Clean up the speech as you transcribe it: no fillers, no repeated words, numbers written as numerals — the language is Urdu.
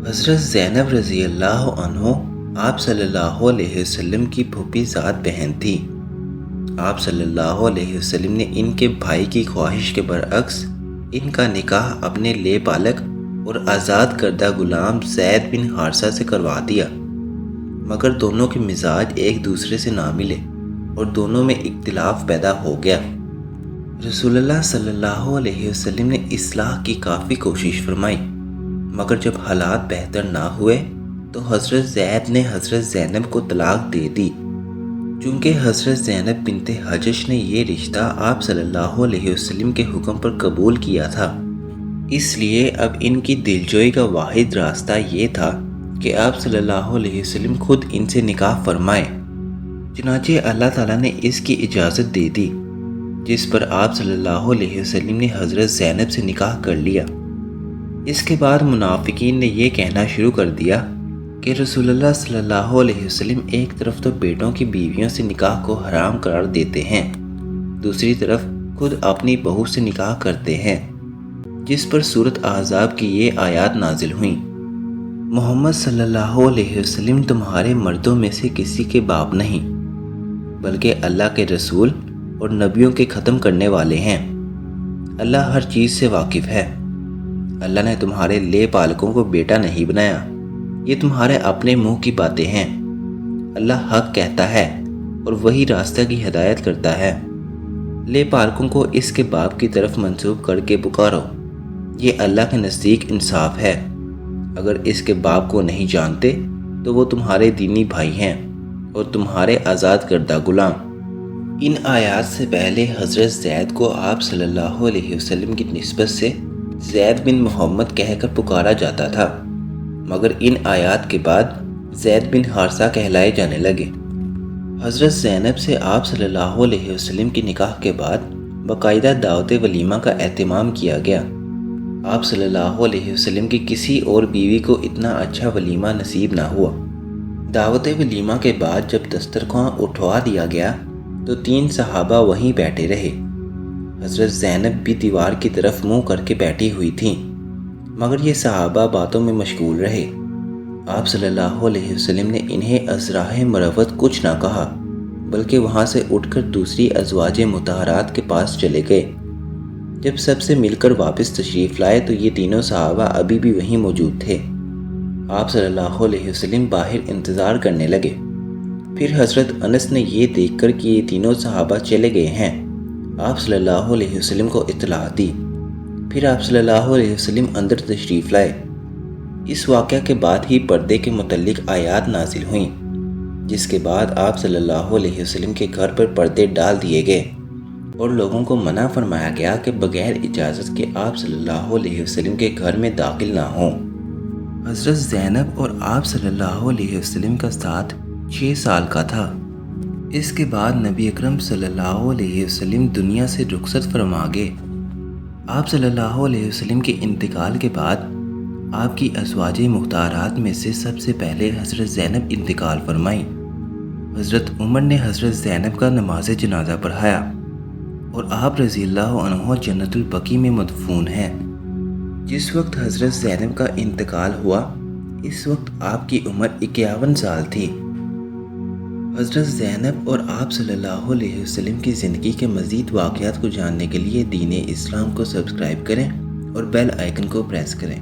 حضرت زینب رضی اللہ عنہ آپ صلی اللہ علیہ وسلم کی پھوپھی ذات بہن تھی۔ آپ صلی اللہ علیہ وسلم نے ان کے بھائی کی خواہش کے برعکس ان کا نکاح اپنے لے بالغ اور آزاد کردہ غلام زید بن حارثہ سے کروا دیا، مگر دونوں کے مزاج ایک دوسرے سے نہ ملے اور دونوں میں اختلاف پیدا ہو گیا۔ رسول اللہ صلی اللہ علیہ وسلم نے اصلاح کی کافی کوشش فرمائی، مگر جب حالات بہتر نہ ہوئے تو حضرت زید نے حضرت زینب کو طلاق دے دی۔ چونکہ حضرت زینب بنت حجش نے یہ رشتہ آپ صلی اللہ علیہ وسلم کے حکم پر قبول کیا تھا، اس لیے اب ان کی دلجوئی کا واحد راستہ یہ تھا کہ آپ صلی اللہ علیہ وسلم خود ان سے نکاح فرمائیں۔ چنانچہ اللہ تعالیٰ نے اس کی اجازت دے دی، جس پر آپ صلی اللہ علیہ وسلم نے حضرت زینب سے نکاح کر لیا۔ اس کے بعد منافقین نے یہ کہنا شروع کر دیا کہ رسول اللہ صلی اللہ علیہ وسلم ایک طرف تو بیٹوں کی بیویوں سے نکاح کو حرام قرار دیتے ہیں، دوسری طرف خود اپنی بہو سے نکاح کرتے ہیں، جس پر سورۃ احزاب کی یہ آیات نازل ہوئیں: محمد صلی اللہ علیہ وسلم تمہارے مردوں میں سے کسی کے باپ نہیں، بلکہ اللہ کے رسول اور نبیوں کے ختم کرنے والے ہیں۔ اللہ ہر چیز سے واقف ہے۔ اللہ نے تمہارے لے پالکوں کو بیٹا نہیں بنایا، یہ تمہارے اپنے منہ کی باتیں ہیں۔ اللہ حق کہتا ہے اور وہی راستہ کی ہدایت کرتا ہے۔ لے پالکوں کو اس کے باپ کی طرف منسوب کر کے پکارو، یہ اللہ کے نزدیک انصاف ہے۔ اگر اس کے باپ کو نہیں جانتے تو وہ تمہارے دینی بھائی ہیں اور تمہارے آزاد کردہ غلام۔ ان آیات سے پہلے حضرت زید کو آپ صلی اللہ علیہ وسلم کی نسبت سے زید بن محمد کہہ کر پکارا جاتا تھا، مگر ان آیات کے بعد زید بن حارثہ کہلائے جانے لگے۔ حضرت زینب سے آپ صلی اللہ علیہ وسلم کی نکاح کے بعد باقاعدہ دعوت ولیمہ کا اہتمام کیا گیا۔ آپ صلی اللہ علیہ وسلم کی کسی اور بیوی کو اتنا اچھا ولیمہ نصیب نہ ہوا۔ دعوت ولیمہ کے بعد جب دسترخوان اٹھوا دیا گیا تو 3 صحابہ وہیں بیٹھے رہے۔ حضرت زینب بھی دیوار کی طرف منہ کر کے بیٹھی ہوئی تھیں، مگر یہ صحابہ باتوں میں مشغول رہے۔ آپ صلی اللہ علیہ وسلم نے انہیں ازراہ مروت کچھ نہ کہا، بلکہ وہاں سے اٹھ کر دوسری ازواج مطہرات کے پاس چلے گئے۔ جب سب سے مل کر واپس تشریف لائے تو یہ تینوں صحابہ ابھی بھی وہیں موجود تھے۔ آپ صلی اللہ علیہ وسلم باہر انتظار کرنے لگے۔ پھر حضرت انس نے یہ دیکھ کر کہ یہ تینوں صحابہ چلے گئے ہیں، آپ صلی اللہ علیہ وسلم کو اطلاع دی۔ پھر آپ صلی اللہ علیہ وسلم اندر تشریف لائے۔ اس واقعہ کے بعد ہی پردے کے متعلق آیات نازل ہوئیں، جس کے بعد آپ صلی اللہ علیہ وسلم کے گھر پر پردے ڈال دیے گئے اور لوگوں کو منع فرمایا گیا کہ بغیر اجازت کے آپ صلی اللہ علیہ وسلم کے گھر میں داخل نہ ہوں۔ حضرت زینب اور آپ صلی اللہ علیہ وسلم کا ساتھ 6 سال کا تھا۔ اس کے بعد نبی اکرم صلی اللہ علیہ وسلم دنیا سے رخصت فرما گئے۔ آپ صلی اللہ علیہ وسلم کے انتقال کے بعد آپ کی ازواج مختارات میں سے سب سے پہلے حضرت زینب انتقال فرمائیں۔ حضرت عمر نے حضرت زینب کا نماز جنازہ پڑھایا اور آپ رضی اللہ عنہ جنت البقیع میں مدفون ہیں۔ جس وقت حضرت زینب کا انتقال ہوا اس وقت آپ کی عمر 51 سال تھی۔ حضرت زینب اور آپ صلی اللہ علیہ وسلم کی زندگی کے مزید واقعات کو جاننے کے لیے دین اسلام کو سبسکرائب کریں اور بیل آئیکن کو پریس کریں۔